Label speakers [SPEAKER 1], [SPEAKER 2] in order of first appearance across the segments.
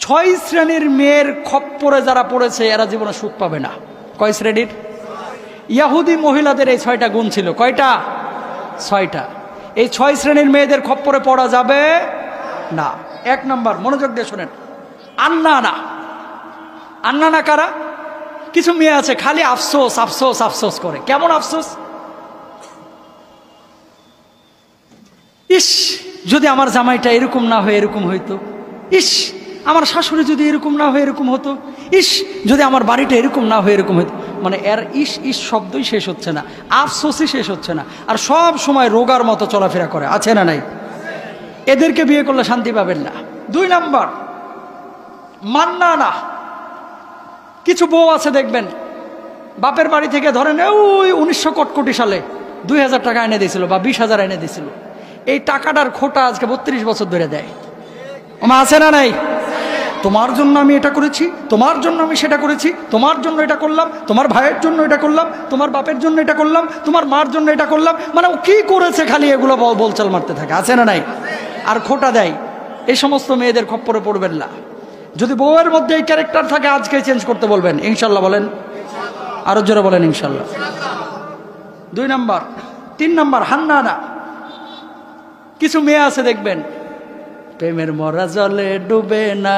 [SPEAKER 1] ছয় শ্রেণীর মেয়ের খপ্পরে যারা পড়েছে এরা জীবনে সুখ পাবে না। কয় শ্রেণীর? ইহুদি মহিলাদের এই 6টা গুণ ছিল। কয়টা? 6টা। এই 6 শ্রেণীর মেয়েদের খপ্পরে পড়া যাবে না। 1 নম্বর, মনোযোগ দিয়ে শোনেন, আন্নানা। আন্নানা কারা? কিছু মেয়ে আছে খালি আফসোস আফসোস আফসোস করে। কেমন আফসোস? ইস, যদি আমার জামাইটা এরকম না হয়ে এরকম হইতো, ইস আমার শাশুড়ি যদি এরকম না হয়ে এরকম হতো, ইস যদি আমার বাড়িটা এরকম না হয়ে এরকম হতো। মানে এর ইস ইস শব্দই শেষ হচ্ছে না, আফসোসই শেষ হচ্ছে না, আর সব সময় রোগার মতো চলাফেরা করে। আছে না নাই? এদেরকে বিয়ে করলে শান্তি পাবেন না। 2 নম্বর, মান্নানা। কিছু বউ আছে দেখবেন বাপের বাড়ি থেকে ধরেন ওই 1900 কটকটি সালে 2000 টাকা এনে দিয়েছিল বা 20,000 এনে দিয়েছিল, এই টাকাটার খোটা আজকে 32 বছর ধরে দেয়। আছে না নাই? তোমার জন্য আমি এটা করেছি, তোমার জন্য আমি সেটা করেছি, তোমার জন্য এটা করলাম, তোমার ভাইয়ের জন্য এটা করলাম, তোমার বাপের জন্য এটা করলাম, তোমার মার জন্য এটা করলাম। মানে ও কি করেছে খালি এগুলো বলচাল মারতে থাকে। আছে না নাই? আর খোটা দেয়। এই সমস্ত মেয়েদের খপ্পরে পড়বেন না। যদি বউয়ের মধ্যে এই ক্যারেক্টার থাকে আজকে চেঞ্জ করতে বলবেন ইনশাল্লাহ। বলেন, আরো জোরে বলেন ইনশাল্লাহ। 2 নম্বর। 3 নম্বর, হান্নানা। কিছু মেয়ে আছে দেখবেন প্রেমের মরা জলে ডুবে না।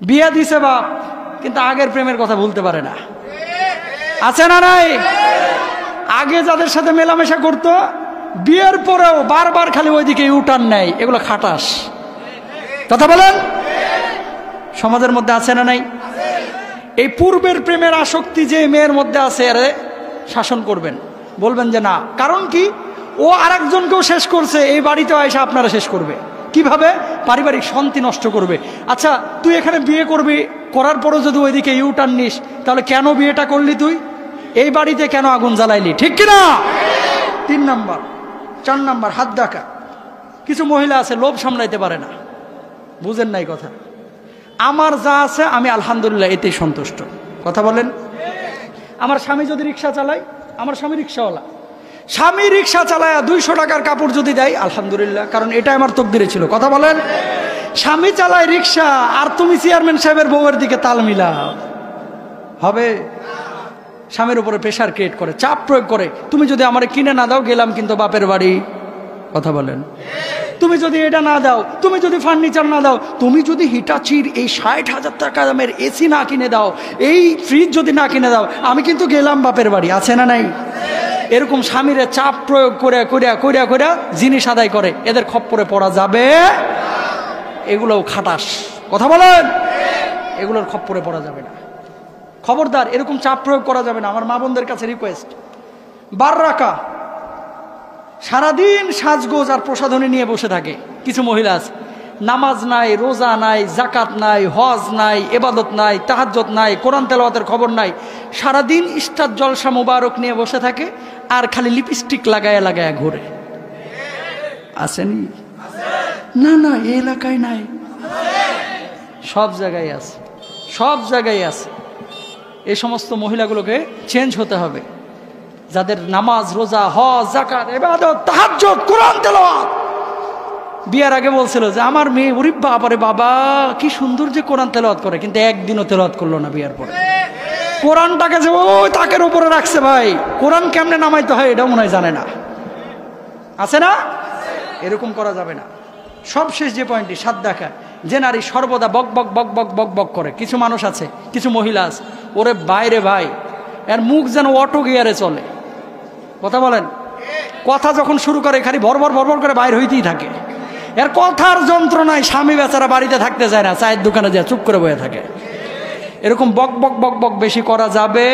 [SPEAKER 1] বিয়া দিছে বাপ, কিন্তু আগের প্রেমের কথা ভুলতে পারে না। আছে না নাই? আগে যাদের সাথে মেলামেশা করতো বিয়ের পরেও বারবার খালি ওইদিকে ইউটার্ন নেয়। এগুলো খাটাস। কথা বলেন, সমাজের মধ্যে আছে না নাই? এই পূর্বের প্রেমের আসক্তি যে মেয়ের মধ্যে আছে এর শাসন করবেন, বলবেন যে না। কারণ কি? ও আরেকজনকেও শেষ করছে, এই বাড়িতেও এসে আপনারা শেষ করবে। কিভাবে? পারিবারিক শান্তি নষ্ট করবে। আচ্ছা, তুই এখানে বিয়ে করবি, করার পরও যদি ওইদিকে ইউটার্ন নিস, তাহলে কেন বিয়েটা করলি? তুই এই বাড়িতে কেন আগুন জ্বালাইলি? ঠিক কিনা? 3 নম্বর। 4 নম্বর, হাত ডাকা। কিছু মহিলা আছে লোভ সামলাইতে পারে না। বুঝেন নাই কথা? আমার যা আছে আমি আলহামদুলিল্লাহ এতেই সন্তুষ্ট। কথা বলেন। আমার স্বামী যদি রিক্সা চালায়, আমার স্বামী রিক্সাওয়ালা, স্বামী রিক্সা চালায় 200 টাকার কাপড় যদি দেয় আলহামদুলিল্লাহ, কারণ এটা আমার তকদিরে ছিল। কথা বলেন। স্বামী চালায় রিক্সা আর তুমি চেয়ারম্যান সাহেবের বউয়ের দিকে তাল মিলাও, হবে? স্বামীর উপরে প্রেশার ক্রিয়েট করে, চাপ প্রয়োগ করে। তুমি যদি আমারে কিনে না দাও, গেলাম কিন্তু বাপের বাড়ি। কথা বলেন। তুমি যদি এটা না দাও, তুমি যদি ফার্নিচার না দাও, তুমি যদি হিটাচির এই 60,000 টাকা দামের এসি না কিনে দাও, এই ফ্রিজ যদি না কিনে দাও, আমি কিন্তু গেলাম বাপের বাড়ি। আছে না নাই? এরকম স্বামীরে চাপ প্রয়োগ করে করিয়া করিয়া করিয়া জিনিস আদায় করে। এদের খপ্পরে পড়া যাবে। এগুলোও খাটাস। কথা বলেন। এগুলোর খপ্পরে পড়া যাবে না। খবরদার, এরকম চাপ প্রয়োগ করা যাবে না। আমার মা বোনদের কাছে রিকোয়েস্ট, বাররাকা। সারাদিন সাজগোজ আর প্রসাধনী নিয়ে বসে থাকে কিছু মহিলা আছে। নামাজ নাই, রোজা নাই, জাকাত নাই, হজ নাই, ইবাদত নাই, তাহাজ্জুদ নাই, কোরআন তেলাওয়াতের খবর নাই। সারাদিন ইস্তার জলসা মুবারক নিয়ে বসে থাকে আর খালি লিপস্টিক লাগায়া লাগায়া ঘুরে। আসেনি? না না, এই এলাকায় নাই, সব জায়গায় আছে, সব জায়গায় আছে। এই সমস্ত মহিলাগুলোকে চেঞ্জ হতে হবে, যাদের নামাজ, রোজা, হজ, যাকাত, ইবাদত, তাহাজ্জুদ, কোরআন তেলাওয়াত। বিয়ার আগে বলছিল যে আমার মেয়ে, ওরে বাবারে বাবা কি সুন্দর যে কোরআন তেলাওয়াত করে, কিন্তু একদিনও তেলাওয়াত করলো না বিয়ার পরে। কোরআনটাকে যে ওই তাকের উপরে রাখছে, ভাই কোরআন কেমনে নামাইতে হয় এটাও মনে হয় জানে না। আছে না? এরকম করা যাবে না। সবশেষ যে পয়েন্টটি, সাত দেখা, যে নারী সর্বদা বক বক বক বক বক বক করে। কিছু মানুষ আছে, কিছু মহিলা আছে, ওরে বাইরে ভাই এর মুখ যেন অটো গিয়ারে চলে। কথা বলেন। কথা যখন শুরু করে খালি ভরভর ভরভর করে বাইর হইতেই থাকে। এর কথার যন্ত্রণায় স্বামী বেচারা বাড়িতে থাকতে চায় না, চায়ের দোকানে যায় চুপ করে বয়ে থাকে। এরকম বক বক বক বক বেশি করা যাবে।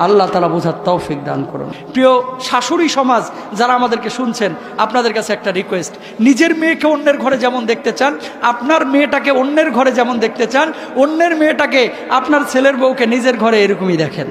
[SPEAKER 1] আল্লাহ তাআলা বুঝার তৌফিক দান করুন। প্রিয় শাশুড়ি সমাজ যারা আমাদেরকে শুনছেন, আপনাদের কাছে একটা রিকোয়েস্ট, নিজের মেয়েকে অন্যের ঘরে যেমন দেখতে চান, আপনার মেয়েটাকে অন্যের ঘরে যেমন দেখতে চান, অন্যের মেয়েটাকে আপনার ছেলের বউকে নিজের ঘরে এরকমই দেখেন।